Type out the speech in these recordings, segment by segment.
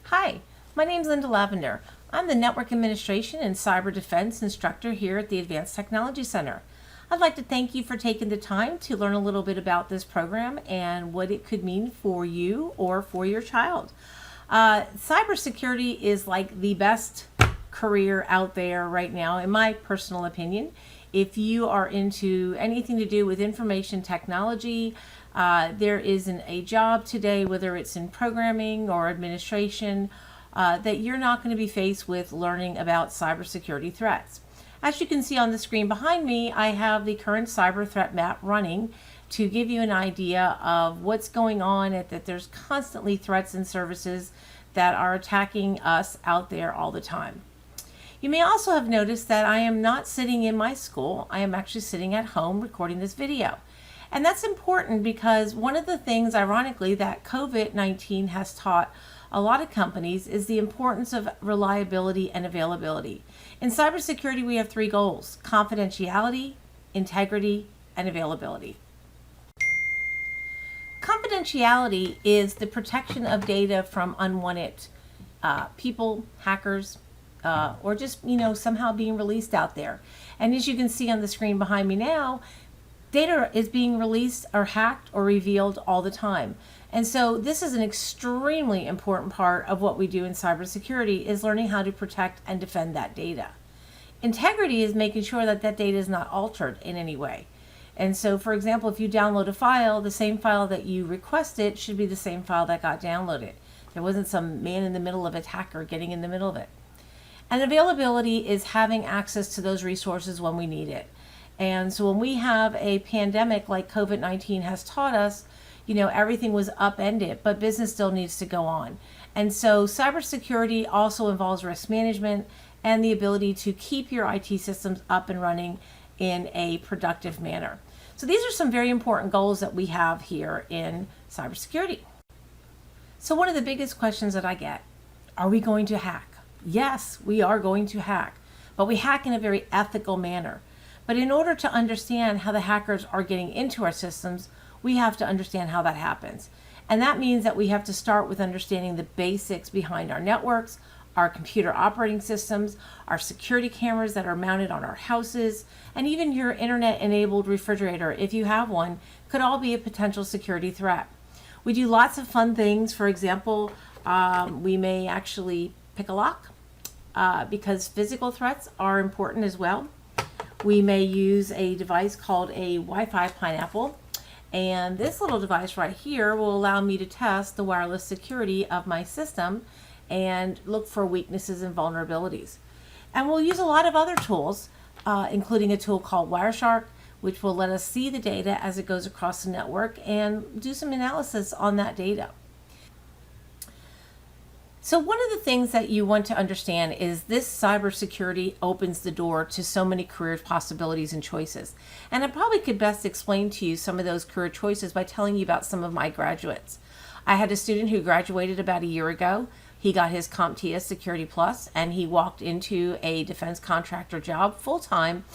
Hi, my name is Linda Lavender. I'm the Network Administration and Cyber Defense Instructor here at the Advanced Technology Center. I'd like to thank you for taking the time to learn a little bit about this program and what it could mean for you or for your child. Cybersecurity is like the best career out there right now, in my personal opinion. If you are into anything to do with information technology, there isn't a job today, whether it's in programming or administration, that you're not going to be faced with learning about cybersecurity threats. As you can see on the screen behind me, I have the current cyber threat map running to give you an idea of what's going on, that there's constantly threats and services that are attacking us out there all the time. You may also have noticed that I am not sitting in my school. I am actually sitting at home recording this video. And that's important because one of the things, ironically, that COVID-19 has taught a lot of companies is the importance of reliability and availability. In cybersecurity, we have three goals: confidentiality, integrity, and availability. Confidentiality is the protection of data from unwanted people, hackers, or just, somehow being released out there. And as you can see on the screen behind me now, data is being released or hacked or revealed all the time. And so this is an extremely important part of what we do in cybersecurity, is learning how to protect and defend that data. Integrity is making sure that that data is not altered in any way. And so, for example, if you download a file, the same file that you requested should be the same file that got downloaded. There wasn't some man in the middle of it, hacker getting in the middle of it. And availability is having access to those resources when we need it. And so when we have a pandemic like COVID-19 has taught us, everything was upended, but business still needs to go on. And so cybersecurity also involves risk management and the ability to keep your IT systems up and running in a productive manner. So these are some very important goals that we have here in cybersecurity. So one of the biggest questions that I get, are we going to hack? Yes, we are going to hack, but we hack in a very ethical manner. But in order to understand how the hackers are getting into our systems, we have to understand how that happens. And that means that we have to start with understanding the basics behind our networks, our computer operating systems, our security cameras that are mounted on our houses, and even your internet-enabled refrigerator, if you have one, could all be a potential security threat. We do lots of fun things. For example, we may actually pick a lock because physical threats are important as well. We may use a device called a Wi-Fi pineapple, and this little device right here will allow me to test the wireless security of my system and look for weaknesses and vulnerabilities. And we'll use a lot of other tools, including a tool called Wireshark, which will let us see the data as it goes across the network and do some analysis on that data. So one of the things that you want to understand is this cybersecurity opens the door to so many career possibilities and choices. And I probably could best explain to you some of those career choices by telling you about some of my graduates. I had a student who graduated about a year ago. He got his CompTIA Security Plus, and he walked into a defense contractor job full-time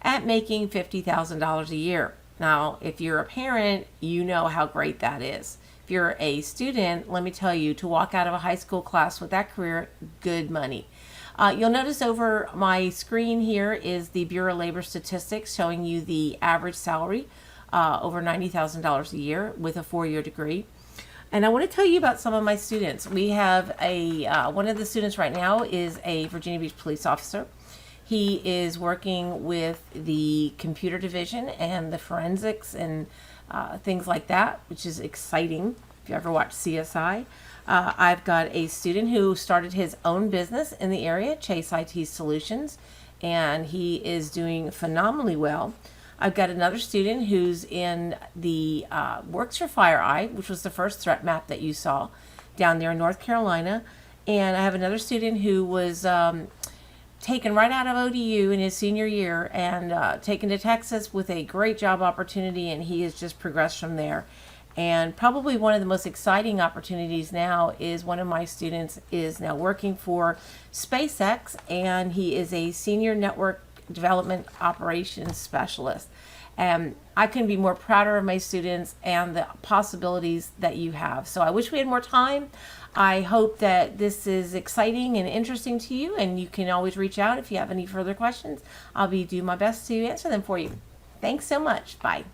at making $50,000 a year. Now, if you're a parent, you know how great that is. If you're a student, let me tell you, to walk out of a high school class with that career, good money. You'll notice over my screen here is the Bureau of Labor Statistics showing you the average salary, over $90,000 a year with a 4-year degree. And I want to tell you about some of my students. We have one of the students right now is a Virginia Beach police officer. He is working with the computer division and the forensics and things like that, which is exciting if you ever watch CSI. I've got a student who started his own business in the area, Chase IT Solutions, and he is doing phenomenally well. I've got another student who's in the works for FireEye, which was the first threat map that you saw down there in North Carolina. And I have another student who was taken right out of ODU in his senior year and taken to Texas with a great job opportunity, and he has just progressed from there. And probably one of the most exciting opportunities now is one of my students is now working for SpaceX, and he is a senior network development operations specialist. And I couldn't be more prouder of my students and the possibilities that you have. So I wish we had more time. I hope that this is exciting and interesting to you, and you can always reach out if you have any further questions. I'll do my best to answer them for you. Thanks so much. Bye.